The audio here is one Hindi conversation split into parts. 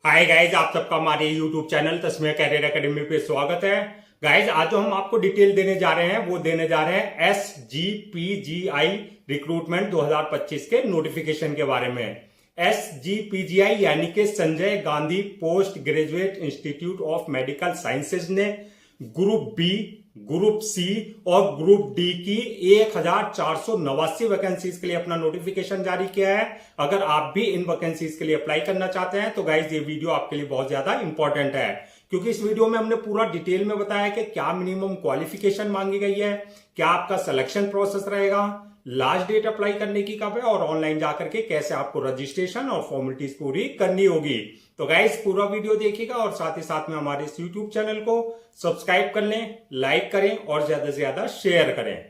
हाय गाइज, आप सबका हमारे यूट्यूब चैनल तस्मीर कैरियर एकेडमी पे स्वागत है। गाइज, आज जो हम आपको डिटेल देने जा रहे हैं वो देने जा रहे हैं SGPGI रिक्रूटमेंट 2025 के नोटिफिकेशन के बारे में। SGPGI यानी कि Sanjay Gandhi post graduate institute of medical sciences ने ग्रुप बी, ग्रुप सी और ग्रुप डी की 1489 वैकेंसीज के लिए अपना नोटिफिकेशन जारी किया है। अगर आप भी इन वैकेंसीज के लिए अप्लाई करना चाहते हैं तो गाइज ये वीडियो आपके लिए बहुत ज्यादा इंपॉर्टेंट है, क्योंकि इस वीडियो में हमने पूरा डिटेल में बताया कि क्या मिनिमम क्वालिफिकेशन मांगी गई है, क्या आपका सिलेक्शन प्रोसेस रहेगा, लास्ट डेट अप्लाई करने की कब है और ऑनलाइन जाकर के कैसे आपको रजिस्ट्रेशन और फॉर्मेलिटीज पूरी करनी होगी। तो गाइस पूरा वीडियो देखिएगा और साथ ही साथ में हमारे इस यूट्यूब चैनल को सब्सक्राइब कर लें, लाइक करें और ज्यादा से ज्यादा शेयर करें।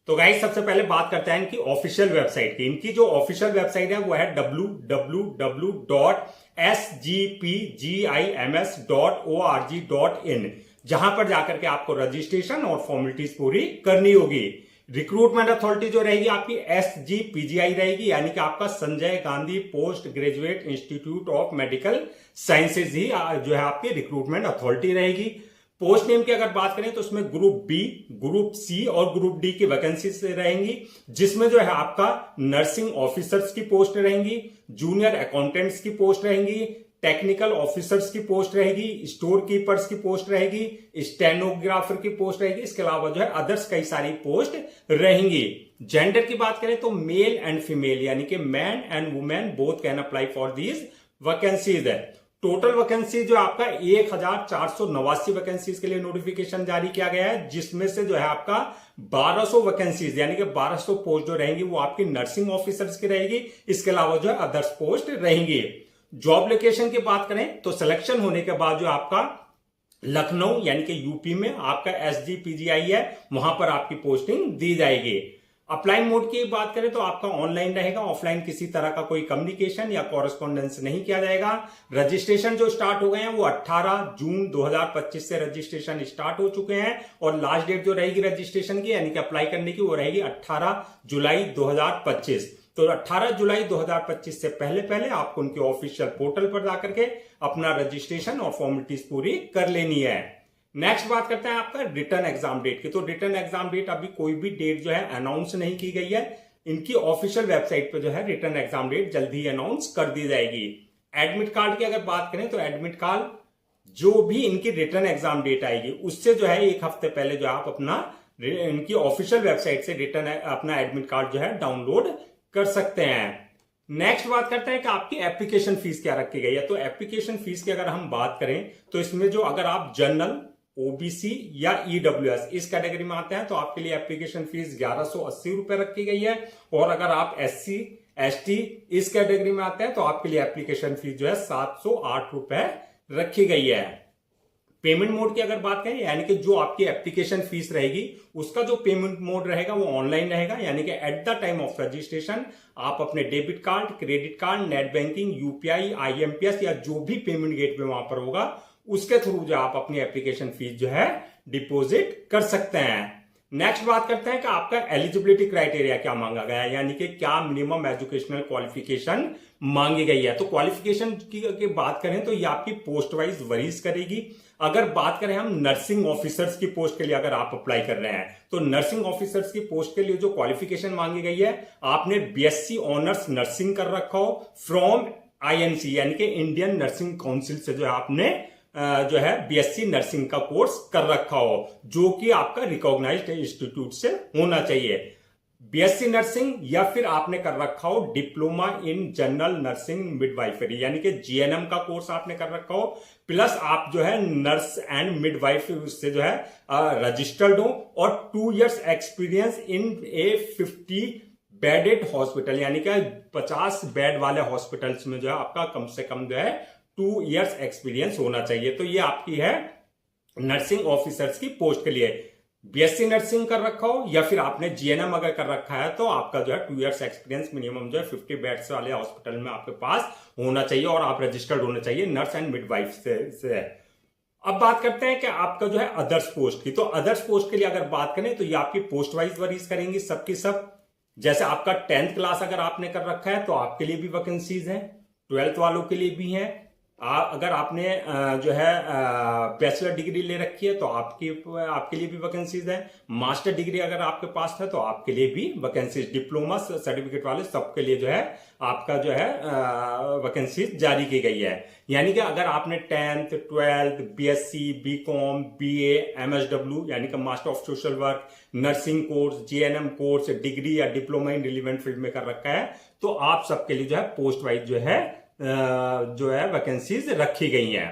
तो गाइस सबसे पहले बात करते हैं इनकी ऑफिशियल वेबसाइट की। इनकी जो ऑफिशियल वेबसाइट है वो है www.sgpgims.org.in, जहां पर जाकर के आपको रजिस्ट्रेशन और फॉर्मेलिटीज पूरी करनी होगी। रिक्रूटमेंट अथॉरिटी जो रहेगी आपकी SGPGI रहेगी, यानी कि आपका Sanjay Gandhi post graduate institute of medical sciences ही जो है आपकी रिक्रूटमेंट अथॉरिटी रहेगी। पोस्ट नेम की अगर बात करें तो उसमें ग्रुप बी, ग्रुप सी और ग्रुप डी की वैकेंसीज रहेंगी, जिसमें जो है आपका नर्सिंग ऑफिसर्स की पोस्ट रहेंगी, जूनियर अकाउंटेंट्स की पोस्ट रहेंगी, टेक्निकल ऑफिसर्स की पोस्ट रहेगी, स्टोर कीपर्स की पोस्ट रहेगी, स्टेनोग्राफर की पोस्ट रहेगी। इसके अलावा जो है अदर्स कई सारी पोस्ट रहेंगी। जेंडर की बात करें तो मेल एंड फीमेल यानी कि man and women both can apply for these vacancies है। टोटल वैकेंसी जो आपका 1489 वैकेंसीज के लिए नोटिफिकेशन जारी किया गया है, जिसमें से जो है आपका 1200 वैकेंसीज यानी कि 1200 पोस्ट जो रहेंगी वो आपकी नर्सिंग ऑफिसर्स की रहेगी। इसके अलावा जो है अदर्स पोस्ट रहेंगी। जॉब लोकेशन की बात करें तो सिलेक्शन होने के बाद जो आपका लखनऊ यानी कि यूपी में आपका SGPGI है, वहां पर आपकी पोस्टिंग दी जाएगी। अप्लाई मोड की बात करें तो आपका ऑनलाइन रहेगा, ऑफलाइन किसी तरह का कोई कम्युनिकेशन या कॉरेस्पॉन्डेंस नहीं किया जाएगा। रजिस्ट्रेशन जो स्टार्ट हो गए हैं वो 18 जून 2025 से रजिस्ट्रेशन स्टार्ट हो चुके हैं और लास्ट डेट जो रहेगी रजिस्ट्रेशन की यानी कि अप्लाई करने की वो रहेगी 18 जुलाई 2025। तो 18 जुलाई 2025 से पहले पहले आपको उनके ऑफिशियल पोर्टल पर जाकर के अपना रजिस्ट्रेशन और फॉर्मेलिटीज पूरी कर लेनी है। नेक्स्ट बात करते हैं आपका रिटर्न एग्जाम डेट की। तो रिटर्न एग्जाम डेट अभी कोई भी डेट जो है अनाउंस नहीं की गई है। इनकी ऑफिशियल वेबसाइट पर जो है रिटर्न एग्जाम डेट जल्दी ही अनाउंस कर दी जाएगी। एडमिट कार्ड की अगर बात करें तो एडमिट कार्ड जो भी इनकी रिटर्न एग्जाम डेट आएगी उससे जो है एक हफ्ते पहले जो आप अपना इनकी ऑफिशियल वेबसाइट से रिटर्न अपना एडमिट कार्ड जो है डाउनलोड कर सकते हैं। नेक्स्ट बात करते हैं कि आपकी एप्लीकेशन फीस क्या रखी गई है। तो एप्लीकेशन फीस की अगर हम बात करें तो इसमें जो अगर आप जनरल, OBC या EWS इस कैटेगरी में आते हैं तो आपके लिए एप्लीकेशन फीस 1180 रुपए रखी गई है, और अगर आप SC ST इस कैटेगरी में आते हैं तो आपके लिए एप्लीकेशन फीस जो है 708 रुपए रखी गई है। पेमेंट मोड की अगर बात करें यानी कि जो आपकी एप्लीकेशन फीस रहेगी उसका जो पेमेंट मोड रहेगा वो ऑनलाइन रहेगा, यानी कि at the time of registration आप अपने debit card, credit card, net banking, UPI, IMPS या जो भी पेमेंट गेटवे वहां पर होगा उसके थ्रू जो आप अपनी एप्लीकेशन फीस जो है डिपॉजिट कर सकते हैं। नेक्स्ट बात करते हैं कि आपका एलिजिबिलिटी क्राइटेरिया क्या मांगा गया है, यानी कि क्या मिनिमम एजुकेशनल क्वालिफिकेशन मांगी गई है। तो क्वालिफिकेशन की बात करें तो ये आपकी पोस्ट वाइज वरीज करेगी। अगर बात करें हम नर्सिंग ऑफिसर्स की पोस्ट के लिए अगर आप अप्लाई कर रहे हैं तो नर्सिंग ऑफिसर्स की पोस्ट के लिए जो क्वालिफिकेशन मांगी गई है, आपने BSc ऑनर्स नर्सिंग कर रखा हो फ्रॉम INC यानी कि इंडियन नर्सिंग काउंसिल से जो है आपने जो है BSc नर्सिंग का कोर्स कर रखा हो, जो कि आपका रिकॉग्नाइज्ड इंस्टीट्यूट से होना चाहिए। BSc नर्सिंग या फिर आपने कर रखा हो diploma in general nursing midwifery यानी कि GNM का कोर्स आपने कर रखा हो, प्लस आप जो है नर्स एंड मिडवाइफ से जो है रजिस्टर्ड हो, और 2 years experience in A 50 bedded hospital यानी कि 50 बेड वाले हॉस्पिटल्स में जो है आपका कम से कम जो है 2 years एक्सपीरियंस होना चाहिए। तो ये आपकी है नर्सिंग ऑफिसर्स की पोस्ट के लिए। BSc नर्सिंग कर रखा हो या फिर आपने GNM अगर कर रखा है तो आपका जो है 2 years एक्सपीरियंस मिनिमम जो है 50 बेड्स वाले हॉस्पिटल में आपके पास होना चाहिए, और आप रजिस्टर्ड होने चाहिए नर्स एंड मिडवाइफ से। अब बात करते हैं कि आपका जो है अदर्स पोस्ट की। तो अदर्स पोस्ट के लिए अगर बात करें तो ये आपकी पोस्ट वाइज वरीज करेंगी सबकी सब। जैसे आपका 10th क्लास अगर आपने कर रखा है तो आपके लिए भी वैकेंसीज है, 12th वालों के लिए भी है, अगर आपने जो है बैचलर डिग्री ले रखी है तो आपके लिए भी वैकेंसीज है। मास्टर डिग्री अगर आपके पास है तो आपके लिए भी वैकेंसीज, डिप्लोमा सर्टिफिकेट वाले सबके लिए जो है आपका जो है वैकेंसीज जारी की गई है। यानी कि अगर आपने 10th 12th BSc BCom BA MSW यानी कि master of social work, nursing course, GNM course, degree या डिप्लोमा इन रिलेवेंट फील्ड में कर रखा है तो आप सबके लिए जो है पोस्ट वाइज जो है वैकेंसीज रखी गई हैं।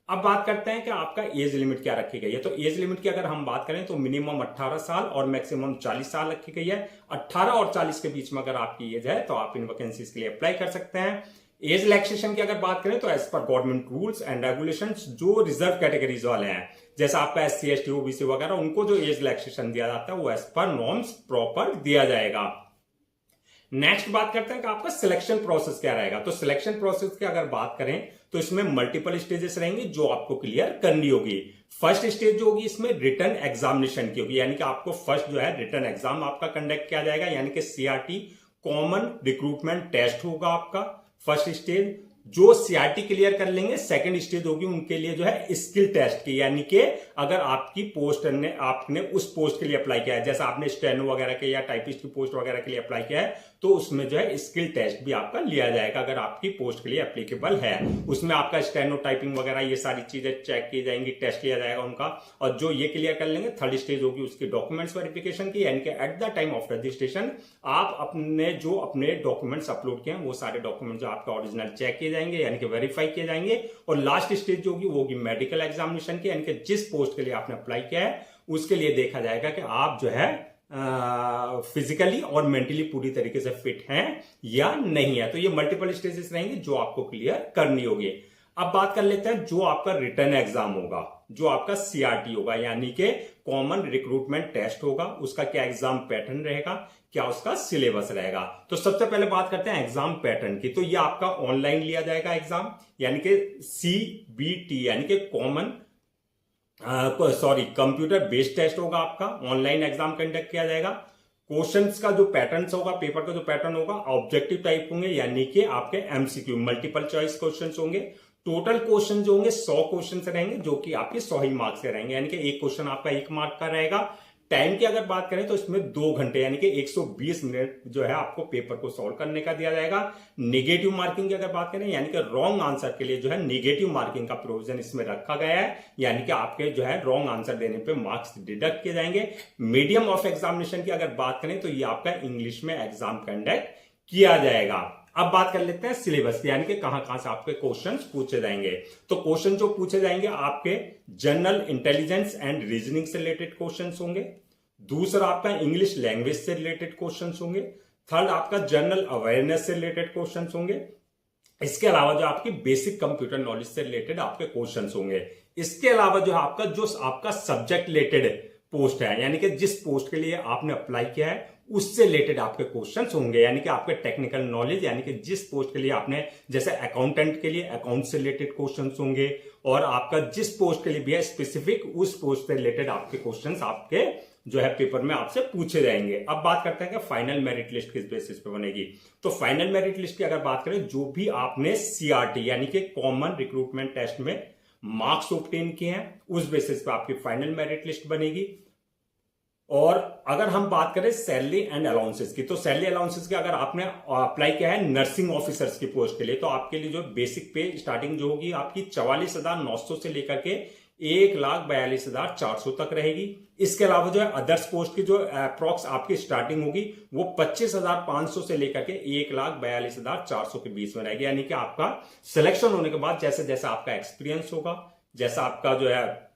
अब बात करते हैं कि आपका एज लिमिट क्या रखी गई है। तो एज लिमिट की अगर हम बात करें तो मिनिमम 18 साल और मैक्सिमम 40 साल रखी गई है। 18 और 40 के बीच में अगर आपकी एज है तो आप इन वैकेंसीज के लिए अप्लाई कर सकते हैं। एज रिलैक्सेशन की अगर बात करें तो एज पर गवर्नमेंट रूल्स एंड रेगुलेशंस जो रिजर्व कैटेगरीज वाले हैं, जैसा आपका SC ST OBC वगैरह, उनको जो एज रिलैक्सेशन दिया जाता है वो एज पर नॉर्म्स प्रॉपर दिया जाएगा। नेक्स्ट बात करते हैं कि आपका सिलेक्शन प्रोसेस क्या रहेगा। तो सिलेक्शन प्रोसेस की अगर बात करें तो इसमें मल्टीपल स्टेजेस रहेंगी जो आपको क्लियर करनी होगी। फर्स्ट स्टेज जो होगी इसमें रिटन एग्जामिनेशन की होगी, यानी कि आपको फर्स्ट जो है रिटन एग्जाम आपका कंडक्ट किया जाएगा, यानी कि CRT कॉमन रिक्रूटमेंट टेस्ट होगा आपका फर्स्ट स्टेज। जो CRT क्लियर कर लेंगे सेकंड स्टेज होगी उनके लिए जो है स्किल टेस्ट की, यानी कि अगर आपकी पोस्ट आपने उस पोस्ट के लिए अप्लाई किया है, जैसा आपने स्टेनो वगैरह के या टाइपिस्ट की पोस्ट वगैरह के लिए अप्लाई किया है तो उसमें जो है स्किल टेस्ट भी आपका लिया जाएगा अगर आपकी पोस्ट के लिए एप्लीकेबल है। उसमें आपका स्टेनो टाइपिंग वगैरह ये सारी चीजें चेक की जाएंगी, टेस्ट लिया जाएगा उनका। और जो ये क्लियर कर लेंगे थर्ड स्टेज होगी उसकी डॉक्यूमेंट्स वेरिफिकेशन की, यानी कि at the time of registration आप अपने डॉक्यूमेंट्स अपलोड किए हैं वो सारे डॉक्यूमेंट जो आपका ओरिजिनल चेक किए जाएंगे, यानी कि वेरीफाई किए जाएंगे। और लास्ट स्टेज जो होगी वो होगी मेडिकल एग्जामिनेशन की, यानी कि जिस पोस्ट के लिए आपने अप्लाई किया है उसके लिए देखा जाएगा कि आप जो है फिजिकली और मेंटली पूरी तरीके से फिट हैं या नहीं है। तो ये मल्टीपल स्टेजेस रहेंगे जो आपको क्लियर करनी होगी। अब बात कर लेते हैं जो आपका रिटर्न एग्जाम होगा, जो आपका CRT होगा, यानी कि कॉमन रिक्रूटमेंट टेस्ट होगा। उसका क्या एग्जाम पैटर्न रहेगा, क्या उसका सिलेबस रहेगा। तो सबसे पहले बात करते हैं एग्जाम पैटर्न की। तो ये आपका ऑनलाइन लिया जाएगा एग्जाम, यानी कि CBT यानी कि कंप्यूटर बेस्ड टेस्ट होगा आपका, ऑनलाइन एग्जाम कंडक्ट किया जाएगा। क्वेश्चंस का जो पैटर्न होगा, पेपर का जो पैटर्न होगा ऑब्जेक्टिव टाइप होंगे, यानी कि आपके MCQ मल्टीपल चॉइस क्वेश्चंस होंगे। टोटल क्वेश्चन जो होंगे 100 क्वेश्चन रहेंगे जो कि आपके 100 ही मार्क्स से रहेंगे, यानी कि एक क्वेश्चन आपका 1 मार्क का रहेगा। टाइम की अगर बात करें तो इसमें 2 घंटे यानी कि 120 मिनट जो है आपको पेपर को सॉल्व करने का दिया जाएगा। नेगेटिव मार्किंग की अगर बात करें यानी कि रॉन्ग आंसर के लिए जो है नेगेटिव मार्किंग का प्रोविजन इसमें रखा गया है, यानी कि आपके जो है रॉन्ग आंसर देने पे मार्क्स डिडक्ट किए जाएंगे। मीडियम ऑफ एग्जामिनेशन की अगर बात करें तो ये आपका इंग्लिश में एग्जाम कंडक्ट किया जाएगा। अब बात कर लेते हैं सिलेबस की, यानी कि कहां से आपके क्वेश्चंस पूछे जाएंगे। तो क्वेश्चन जो पूछे जाएंगे आपके जनरल इंटेलिजेंस एंड रीजनिंग से रिलेटेड क्वेश्चंस होंगे। दूसरा आपका इंग्लिश लैंग्वेज से रिलेटेड क्वेश्चंस होंगे। थर्ड आपका जनरल अवेयरनेस से रिलेटेड क्वेश्चंस होंगे। इसके अलावा जो आपकी बेसिक कंप्यूटर नॉलेज से रिलेटेड आपके क्वेश्चंस होंगे। इसके अलावा जो आपका सब्जेक्ट रिलेटेड पोस्ट है, यानी कि जिस पोस्ट के लिए आपने अप्लाई किया है उससे रिलेटेड आपके क्वेश्चंस होंगे, यानी कि आपके टेक्निकल नॉलेज, यानी कि जिस पोस्ट के लिए आपने, जैसे अकाउंटेंट के लिए अकाउंट से रिलेटेड क्वेश्चंस होंगे, और आपका जिस पोस्ट के लिए भी है स्पेसिफिक उस पोस्ट से रिलेटेड आपके क्वेश्चंस आपके जो है पेपर में आपसे पूछे जाएंगे। अब बात करते हैं कि फाइनल मेरिट लिस्ट किस बेसिस पे बनेगी। तो फाइनल मेरिट लिस्ट की अगर बात करें, जो भी आपने CRT यानी कि कॉमन रिक्रूटमेंट टेस्ट में मार्क्स ऑब्टेन किए हैं उस बेसिस पे आपकी फाइनल मेरिट लिस्ट बनेगी। और अगर हम बात करें सैलरी एंड अलाउंसेस की, तो सैलरी अलाउंसेस की अगर आपने अप्लाई किया है नर्सिंग ऑफिसर्स की पोस्ट के लिए तो आपके लिए जो बेसिक पे स्टार्टिंग जो होगी आपकी 44,900 से लेकर के 1,42,400 तक रहेगी। इसके अलावा जो है अदर्स पोस्ट की जो अप्रॉक्स आपकी स्टार्टिंग होगी वो 25,500 से लेकर के 1,42,400 के बीच में रहेगी, यानी कि आपका सिलेक्शन होने के बाद जैसे जैसे आपका एक्सपीरियंस होगा, जैसा आपका जो है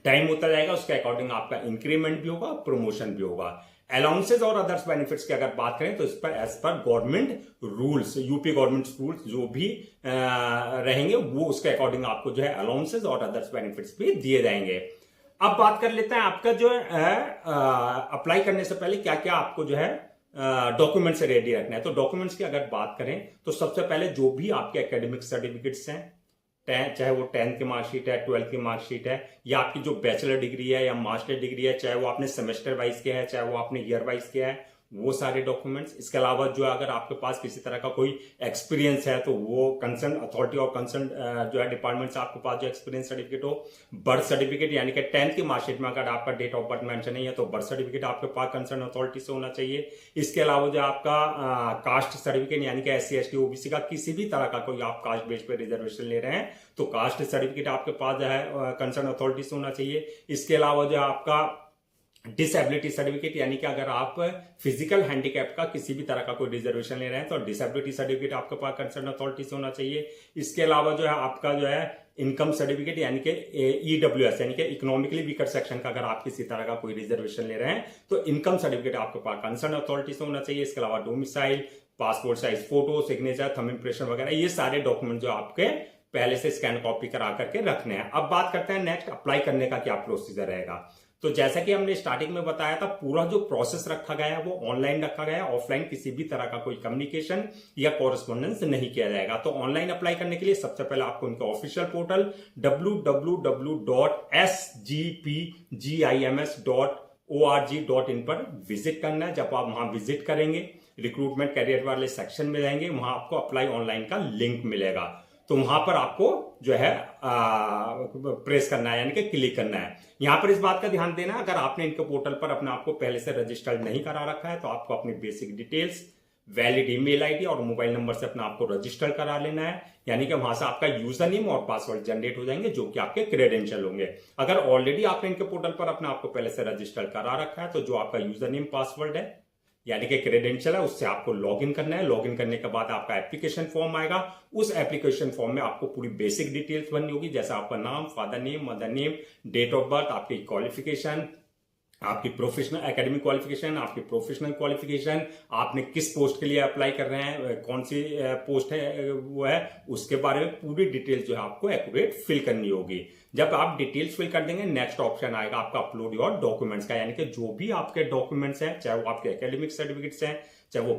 टाइम होता जाएगा, उसके अकॉर्डिंग आपका इंक्रीमेंट भी होगा, प्रमोशन भी होगा। अलाउंसेस और अदर्स बेनिफिट्स की अगर बात करें तो इस पर एज पर government rules, UP government rules जो भी रहेंगे वो उसके अकॉर्डिंग आपको जो है अलाउंसेस और अदर्स बेनिफिट्स भी दिए जाएंगे। अब बात कर लेते हैं आपका जो है अप्लाई करने से पहले क्या क्या आपको जो है डॉक्यूमेंट्स रेडी रखना है। तो डॉक्यूमेंट्स की अगर बात करें तो सबसे पहले जो भी आपके एकेडमिक सर्टिफिकेट्स हैं, चाहे वो 10th की मार्कशीट है, 12th की मार्कशीट है, या आपकी जो बैचलर डिग्री है या मास्टर डिग्री है, चाहे वो आपने सेमेस्टर वाइज किया है, चाहे वो आपने ईयर वाइज किया है, वो सारे डॉक्यूमेंट्स। इसके अलावा जो है अगर आपके पास किसी तरह का कोई एक्सपीरियंस है तो वो कंसर्न अथॉरिटी और कंसर्न जो है डिपार्टमेंट से आपके पास जो एक्सपीरियंस सर्टिफिकेट हो, बर्थ सर्टिफिकेट यानी कि 10th की मार्कशीट में अगर आपका डेट ऑफ बर्थ मेंशन नहीं है तो बर्थ सर्टिफिकेट आपके पास कंसर्न अथॉरिटी से होना चाहिए। इसके अलावा जो आपका कास्ट सर्टिफिकेट यानी कि SC ST OBC का किसी भी तरह का कोई आप कास्ट बेस पे रिजर्वेशन ले रहे हैं तो कास्ट सर्टिफिकेट आपके पास जो है कंसर्न अथॉरिटी से होना चाहिए। इसके अलावा जो आपका डिसेबिलिटी सर्टिफिकेट यानी कि अगर आप फिजिकल हैंडीकैप का किसी भी तरह का कोई रिजर्वेशन ले रहे हैं तो डिसेबिलिटी सर्टिफिकेट आपके पास कंसर्न अथॉरिटी से होना चाहिए। इसके अलावा जो है आपका जो है इनकम सर्टिफिकेट यानी कि EWS यानी कि इकोनॉमिकली वीकर सेक्शन का अगर आप किसी तरह का कोई रिजर्वेशन ले रहे हैं तो इनकम सर्टिफिकेट आपके पास कंसर्न अथॉरिटी से होना चाहिए। इसके अलावा domicile, passport size photo, signature, thumb impression वगैरह ये सारे डॉक्यूमेंट जो आपके पहले से स्कैन कॉपी करा करके रखने हैं। अब बात करते हैं नेक्स्ट अप्लाई करने का क्या प्रोसीजर रहेगा। तो जैसा कि हमने स्टार्टिंग में बताया था पूरा जो प्रोसेस रखा गया है वो ऑनलाइन रखा गया है, ऑफलाइन किसी भी तरह का कोई कम्युनिकेशन या कॉरेस्पॉन्डेंस नहीं किया जाएगा। तो ऑनलाइन अप्लाई करने के लिए सबसे पहले आपको उनका ऑफिशियल पोर्टल www.sgpgims.org.in पर विजिट करना है। जब आप वहां विजिट करेंगे रिक्रूटमेंट कैरियर वाले सेक्शन में जाएंगे, वहां आपको अप्लाई ऑनलाइन का लिंक मिलेगा। तो वहां पर आपको जो है प्रेस करना है यानी कि क्लिक करना है। यहां पर इस बात का ध्यान देना अगर आपने इनके पोर्टल पर अपने आप को पहले से रजिस्टर्ड नहीं करा रखा है तो आपको अपनी basic details, valid email ID और मोबाइल नंबर से अपने आप को रजिस्टर करा लेना है। यानी कि वहां से आपका यूजर नेम और पासवर्ड जनरेट हो जाएंगे जो कि आपके क्रेडेंशियल होंगे। अगर ऑलरेडी आपने इनके पोर्टल पर अपने आप को पहले से रजिस्टर करा रखा है तो जो आपका यूजर नेम पासवर्ड है यानी कि क्रेडेंशियल है उससे आपको लॉगिन करना है। लॉगिन करने के बाद आपका एप्लीकेशन फॉर्म आएगा। उस एप्लीकेशन फॉर्म में आपको पूरी बेसिक डिटेल्स भरनी होगी जैसा आपका नाम, father name, mother name, date of birth, आपकी क्वालिफिकेशन, आपकी प्रोफेशनल एकेडमिक क्वालिफिकेशन, आपकी प्रोफेशनल क्वालिफिकेशन, आपने किस पोस्ट के लिए अप्लाई कर रहे हैं, कौन सी पोस्ट है वो है, उसके बारे में पूरी डिटेल्स जो है आपको एक्यूरेट फिल करनी होगी। जब आप डिटेल्स फिल कर देंगे नेक्स्ट ऑप्शन आएगा आपका अपलोड योर डॉक्यूमेंट्स का, यानी कि जो भी आपके डॉक्यूमेंट्स हैं, चाहे वो आपके एकेडमिक सर्टिफिकेट्स हैं, चाहे वो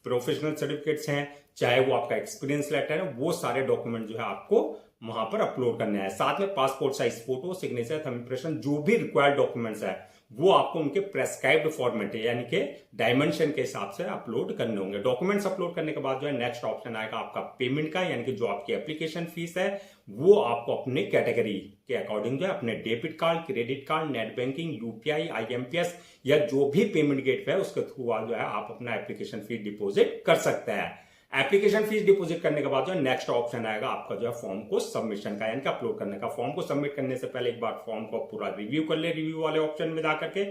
प्रोफेशनल सर्टिफिकेट्स हैं, चाहे वो आपका एक्सपीरियंस लेटर है, वो सारे डॉक्यूमेंट जो है आपको वहां पर अपलोड करने हैं। साथ में passport size photo, signature, thumb impression, जो भी रिक्वायर्ड डॉक्यूमेंट्स है वो आपको उनके प्रेस्क्राइब्ड फॉर्मेट है यानी कि डायमेंशन के हिसाब से अपलोड करने होंगे। डॉक्यूमेंट्स अपलोड करने के बाद जो है नेक्स्ट ऑप्शन आएगा आपका पेमेंट का, यानी कि जो आपकी एप्लीकेशन फीस है वो आपको अपने कैटेगरी के अकॉर्डिंग जो है अपने debit card, credit card, net banking, UPI, IMPS या जो भी पेमेंट गेटवे है उसके थ्रू जो है आप अपना एप्लीकेशन फीस डिपोजिट कर सकते हैं। एप्लीकेशन फीस डिपॉजिट करने के बाद जो नेक्स्ट ऑप्शन आएगा आपका जो है फॉर्म को सबमिशन का, यानी कि अपलोड करने का। फॉर्म को सबमिट करने से पहले एक बार फॉर्म को पूरा रिव्यू कर ले, रिव्यू वाले ऑप्शन में जाकर के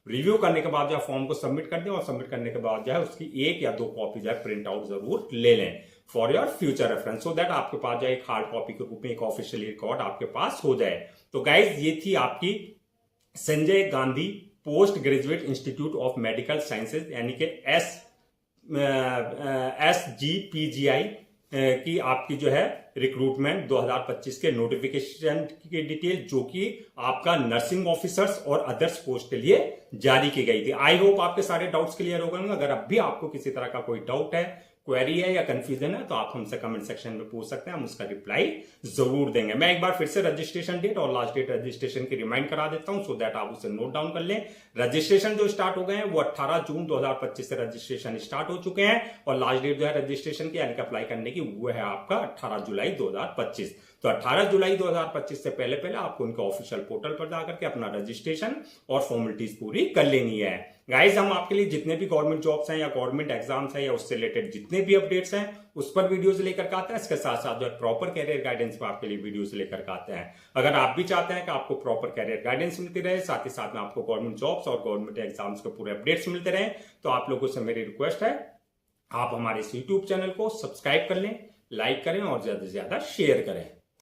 रिव्यू करने के बाद जो है फॉर्म को सबमिट कर दें और सबमिट करने के बाद जो है उसकी 1 या 2 कॉपी जो है प्रिंट आउट जरूर ले लें for your future reference, so that आपके पास जो है एक हार्ड कॉपी के रूप में एक ऑफिशियल रिकॉर्ड आपके पास हो जाए। तो गाइज ये थी आपकी Sanjay Gandhi post graduate institute of medical sciences यानी कि SGPGI की आपकी जो है रिक्रूटमेंट 2025 के नोटिफिकेशन की डिटेल जो कि आपका नर्सिंग ऑफिसर्स और अदर्स पोस्ट के लिए जारी की गई थी। आई होप आपके सारे डाउट्स क्लियर हो गए। अगर अब भी आपको किसी तरह का कोई डाउट है, क्वेरी है या कंफ्यूजन है तो आप हमसे कमेंट सेक्शन में पूछ सकते हैं, हम उसका रिप्लाई जरूर देंगे। मैं एक बार फिर से रजिस्ट्रेशन डेट और लास्ट डेट रजिस्ट्रेशन की रिमाइंड करा देता हूं सो दैट आप उसे नोट डाउन कर लें। रजिस्ट्रेशन जो स्टार्ट हो गए हैं वो 18 जून 2025 से रजिस्ट्रेशन स्टार्ट हो चुके हैं और लास्ट डेट जो है रजिस्ट्रेशन की यानी कि अप्लाई करने की वो है आपका 18 जुलाई 2025। तो 18 जुलाई 2025 से पहले पहले आपको उनके ऑफिशियल पोर्टल पर जाकर के अपना रजिस्ट्रेशन और फॉर्मेलिटीज पूरी कर लेनी है। गाइज हम आपके लिए जितने भी गवर्नमेंट जॉब्स हैं या गवर्नमेंट एग्जाम्स हैं या उससे रिलेटेड जितने भी अपडेट्स हैं उस पर वीडियोस लेकर के आते हैं। इसके साथ साथ जो प्रॉपर कैरियर गाइडेंस पर आपके लिए वीडियोस लेकर आते हैं। अगर आप भी चाहते हैं कि आपको प्रॉपर कैरियर गाइडेंस मिलती रहे, साथ ही साथ में आपको गवर्नमेंट जॉब्स और गवर्नमेंट एग्जाम्स के पूरे अपडेट्स मिलते रहे, तो आप लोगों से मेरी रिक्वेस्ट है आप हमारे इस यूट्यूब चैनल को सब्सक्राइब कर लें, लाइक करें और ज्यादा से ज्यादा शेयर करें।